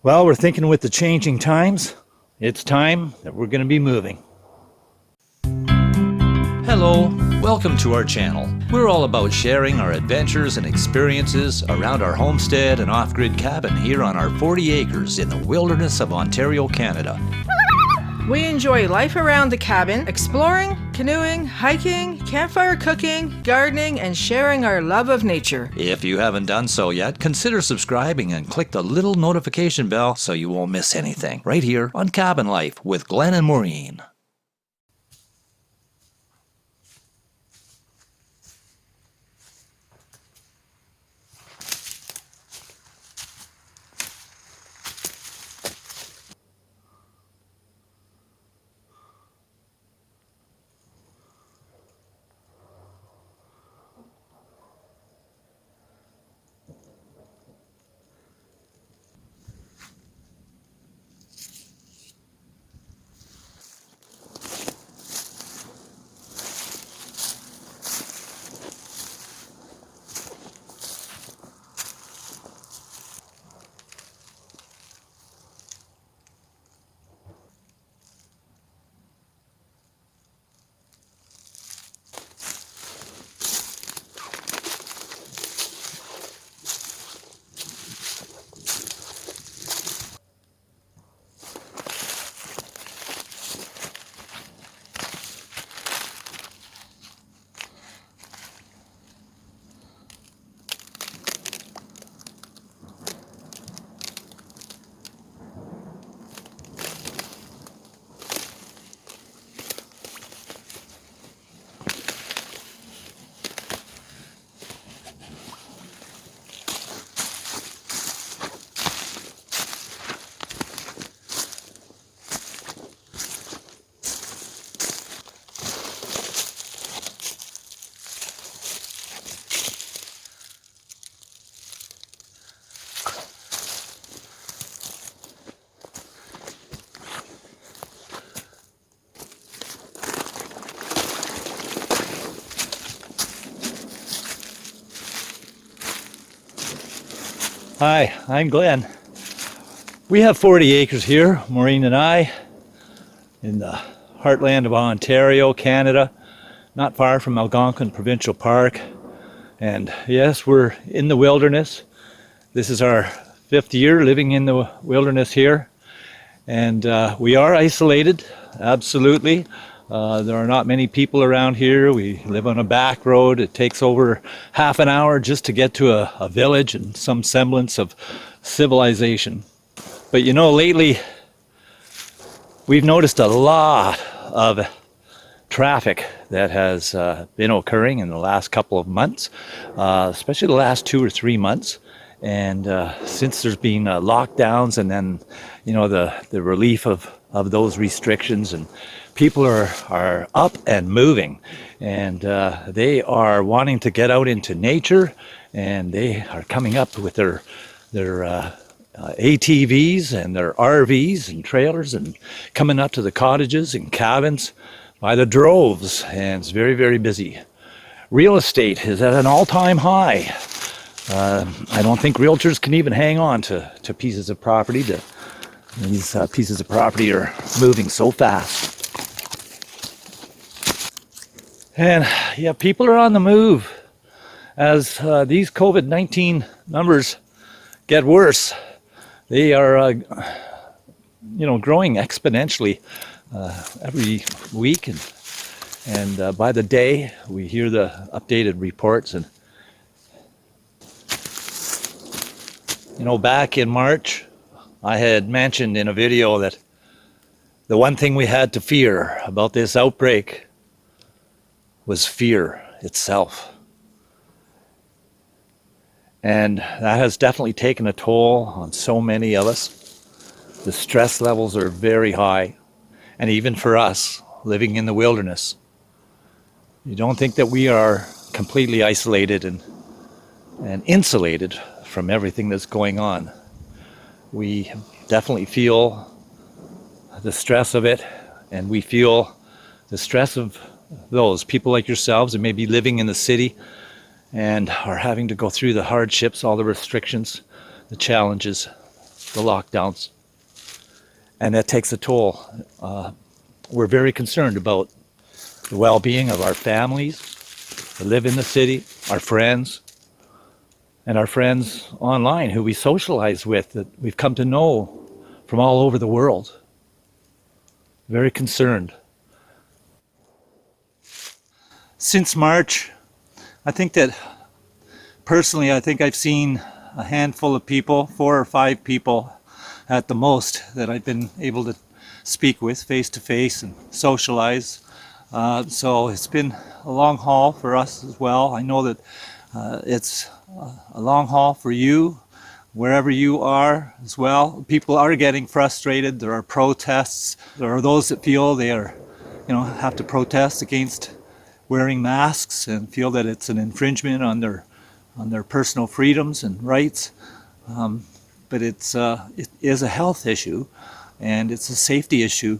Well, we're thinking with the changing times, it's time that we're going to be moving. Hello, welcome to our channel. We're all about sharing our adventures and experiences around our homestead and off-grid cabin here on our 40 acres in the wilderness of Ontario, Canada. We enjoy life around the cabin, exploring, canoeing, hiking, campfire cooking, gardening, and sharing our love of nature. If you haven't done so yet, consider subscribing and click the little notification bell so you won't miss anything. Right here on Cabin Life with Glenn and Maureen. Hi, I'm Glenn. We have 40 acres here, Maureen and I, in the heartland of Ontario, Canada, not far from Algonquin Provincial Park. And yes, we're in the wilderness. This is our 5th year living in the wilderness here. And we are isolated, absolutely. There are not many people around here. We live on a back road. It takes over half an hour just to get to a village and some semblance of civilization. But you know, lately we've noticed a lot of traffic that has been occurring in the last couple of months, especially the last 2 or 3 months. And since there's been lockdowns and then, you know, the relief of those restrictions, and people are up and moving, and they are wanting to get out into nature, and they are coming up with their ATVs and their RVs and trailers and coming up to the cottages and cabins by the droves, and it's very, very busy. Real estate is at an all-time high. I don't think realtors can even hang on to pieces of property. These pieces of property are moving so fast. And yeah, people are on the move as these COVID-19 numbers get worse. They are, growing exponentially every week, and by the day we hear the updated reports. And you know, back in March, I had mentioned in a video that the one thing we had to fear about this outbreak was fear itself. And that has definitely taken a toll on so many of us. The stress levels are very high. And even for us, living in the wilderness, you don't think that we are completely isolated and insulated from everything that's going on. We definitely feel the stress of it, and we feel the stress of those people like yourselves that may be living in the city and are having to go through the hardships, all the restrictions, the challenges. the lockdowns, and that takes a toll. We're very concerned about the well-being of our families that live in the city, our friends, and our friends online who we socialize with, that we've come to know from all over the world. Very concerned. Since March, I think that personally, I think I've seen a handful of people, 4 or 5 people at the most, that I've been able to speak with face to face and socialize. So it's been a long haul for us as well. I know that it's a long haul for you, wherever you are as well. People are getting frustrated. There are protests. There are those that feel they are, have to protest against wearing masks and feel that it's an infringement on their personal freedoms and rights. But it is a health issue, and it's a safety issue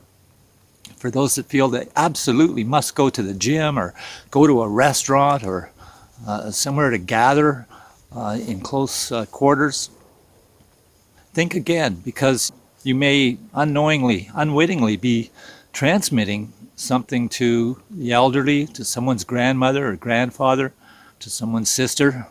for those that feel they absolutely must go to the gym or go to a restaurant or somewhere to gather in close quarters. Think again, because you may unwittingly be transmitting something to the elderly, to someone's grandmother or grandfather, to someone's sister.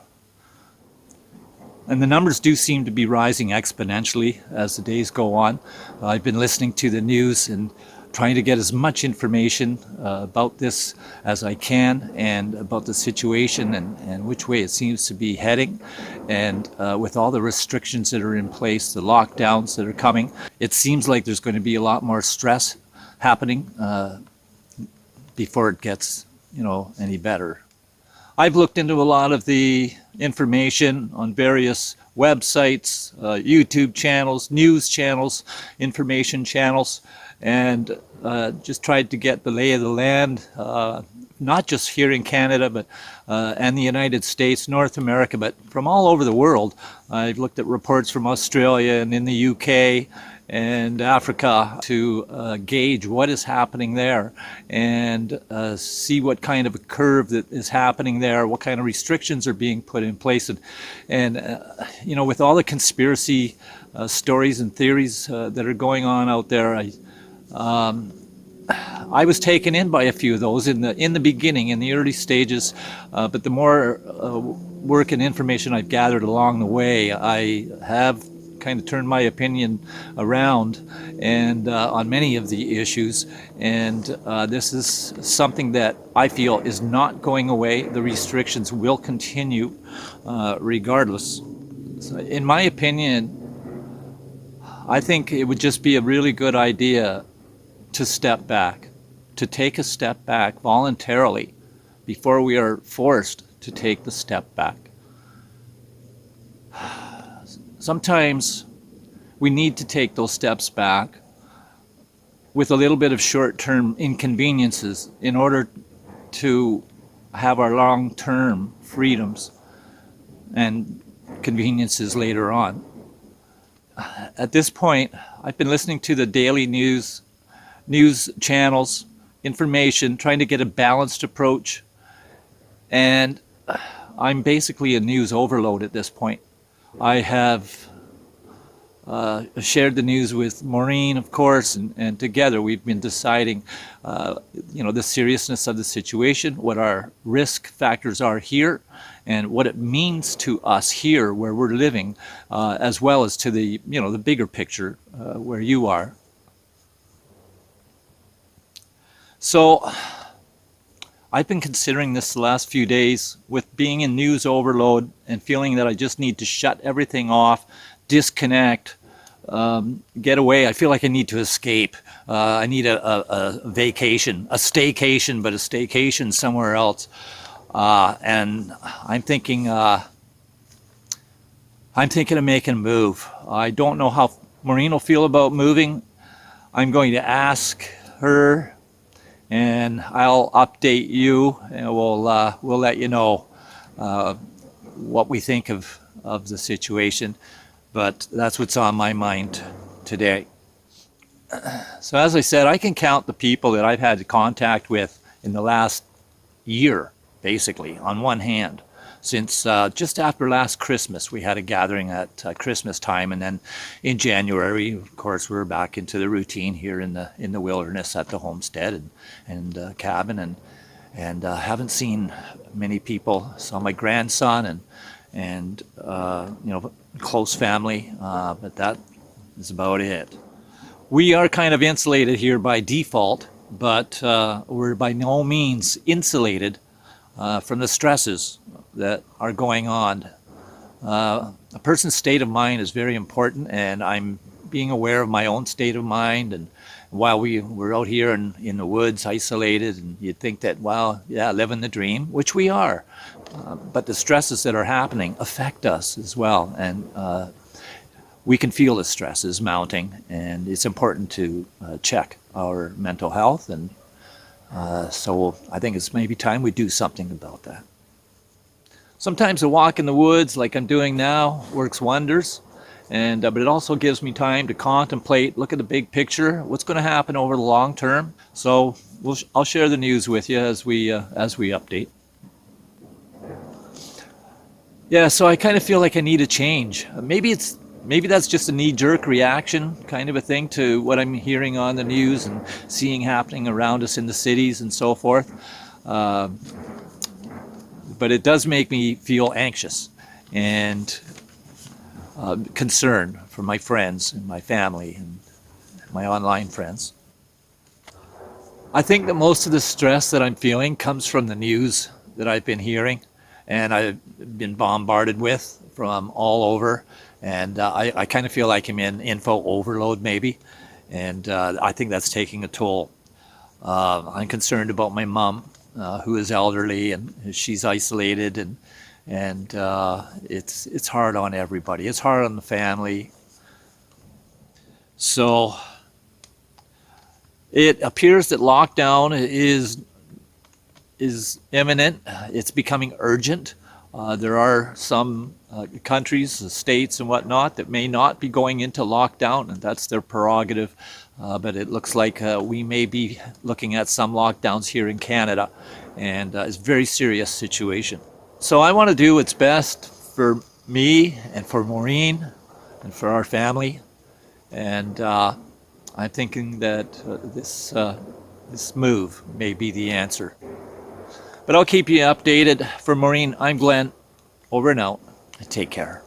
And the numbers do seem to be rising exponentially as the days go on. I've been listening to the news and trying to get as much information about this as I can, and about the situation and which way it seems to be heading. And with all the restrictions that are in place, the lockdowns that are coming, it seems like there's going to be a lot more stress happening before it gets, any better. I've looked into a lot of the information on various websites, YouTube channels, news channels, information channels, and just tried to get the lay of the land, not just here in Canada, but and the United States, North America, but from all over the world. I've looked at reports from Australia and in the UK and Africa to gauge what is happening there, and see what kind of a curve that is happening there, what kind of restrictions are being put in place. And with all the conspiracy stories and theories that are going on out there, I was taken in by a few of those in the beginning, in the early stages, but the more work and information I've gathered along the way, I have kind of turned my opinion around and on many of the issues, and this is something that I feel is not going away. The restrictions will continue regardless. So in my opinion, I think it would just be a really good idea to step back, to take a step back voluntarily before we are forced to take the step back. Sometimes we need to take those steps back with a little bit of short-term inconveniences in order to have our long-term freedoms and conveniences later on. At this point, I've been listening to the daily news channels, information, trying to get a balanced approach, and I'm basically a news overload at this point. I have shared the news with Maureen, of course, and together we've been deciding, the seriousness of the situation, what our risk factors are here, and what it means to us here where we're living, as well as to the bigger picture where you are. So I've been considering this the last few days with being in news overload and feeling that I just need to shut everything off, disconnect, get away. I feel like I need to escape. I need a vacation, a staycation, but a staycation somewhere else. And I'm thinking of making a move. I don't know how Maureen will feel about moving. I'm going to ask her, and I'll update you, and we'll let you know what we think of the situation. But that's what's on my mind today. So as I said, I can count the people that I've had contact with in the last year, basically, on one hand. since just after last Christmas. We had a gathering at Christmas time, and then in January, of course, we're back into the routine here in the wilderness at the homestead and cabin, and haven't seen many people. Saw my grandson and close family, but that is about it. We are kind of insulated here by default, but we're by no means insulated from the stresses that are going on. A person's state of mind is very important, and I'm being aware of my own state of mind. And while we're out here in the woods, isolated, and you'd think that, well, yeah, living the dream, which we are, but the stresses that are happening affect us as well, and we can feel the stresses mounting, and it's important to check our mental health, and so I think it's maybe time we do something about that. Sometimes a walk in the woods, like I'm doing now, works wonders, and but it also gives me time to contemplate, look at the big picture, what's going to happen over the long term. So I'll share the news with you as we update. Yeah, so I kind of feel like I need a change. Maybe that's just a knee-jerk reaction kind of a thing to what I'm hearing on the news and seeing happening around us in the cities and so forth. But it does make me feel anxious and concerned for my friends and my family and my online friends. I think that most of the stress that I'm feeling comes from the news that I've been hearing and I've been bombarded with from all over. And I kind of feel like I'm in info overload maybe, and I think that's taking a toll. I'm concerned about my mom, who is elderly, and she's isolated, and it's hard on everybody. It's hard on the family. So it appears that lockdown is imminent. It's becoming urgent. There are some countries, states and whatnot that may not be going into lockdown, and that's their prerogative. But it looks like we may be looking at some lockdowns here in Canada, and it's a very serious situation. So I want to do what's best for me and for Maureen and for our family. And I'm thinking that this move may be the answer. But I'll keep you updated. For Maureen, I'm Glenn. Over and out. Take care.